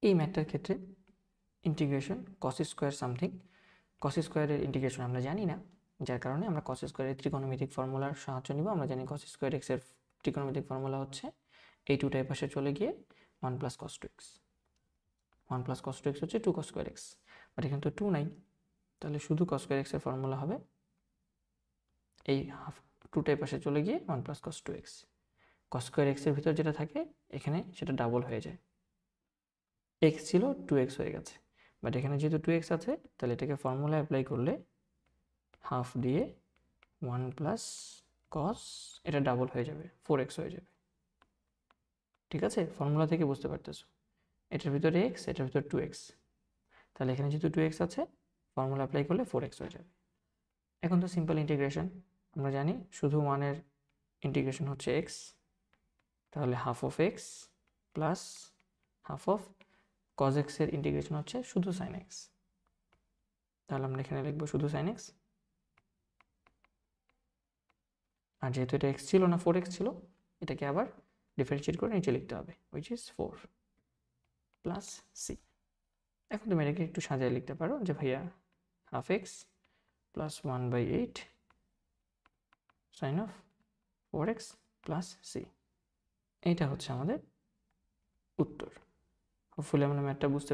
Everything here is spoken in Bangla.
এই ম্যাথটার ক্ষেত্রে ইন্টিগ্রেশন কস স্কোয়ার সামথিং, কস স্কোয়ারের ইন্টিগ্রেশন আমরা জানি না, যার কারণে আমরা কস স্কোয়ারের ত্রিকোণমিতিক ফর্মুলার সাহায্য নিব। আমরা জানি কস স্কোয়ার এক্সের ত্রিকোণমিতিক ফর্মুলা হচ্ছে এই টুটাই পাশে চলে গিয়ে 1 plus cos two x. 1 plus cos two x হচ্ছে 2 কস স্কোয়ার এক্স, বাট এখানে তো 2 নাই, তাহলে শুধু কস স্কোয়ার এক্সের ফর্মুলা হবে এই হাফ টুটাই পাশে চলে গিয়ে 1 plus cos two x. Cos square এক্সের ভিতর যেটা থাকে এখানে সেটা ডাবল হয়ে যায়, এক্স ছিল 2x হয়ে গেছে, বাট এখানে যেহেতু 2x আছে তাহলে এটাকে ফর্মুলা অ্যাপ্লাই করলে হাফ দিয়ে 1 প্লাস কস, এটা ডাবল হয়ে যাবে 4x হয়ে যাবে। ঠিক আছে, ফর্মুলা থেকে বুঝতে পারতেছো এটার ভিতরে এক্স, এটার ভিতরে 2x, তাহলে এখানে যেহেতু 2x আছে ফর্মুলা অ্যাপ্লাই করলে 4x হয়ে যাবে। এখন তো সিম্পল ইন্টিগ্রেশন, আমরা জানি শুধু 1-এর ইন্টিগ্রেশন হচ্ছে x, তাহলে half of x plus half of cos x এর ইন্টিগ্রেশন হচ্ছে শুধু sin x, তাহলে আমরা এখানে লিখবো শুধু sin x, আর যেহেতু এটা x ছিল না 4x ছিল, এটাকে আবার ডিফারেন্সিয়েট করে নিচে লিখতে হবে, which is 4 প্লাস c। এখন তুমি এটাকে একটু সাজিয়ে লিখতে পারো যে ভাইয়া half x plus 1/8 sine of 4x plus c, এইটা হচ্ছে আমাদের উত্তর। হোপফুলি আমরা ম্যাথটা বুঝতে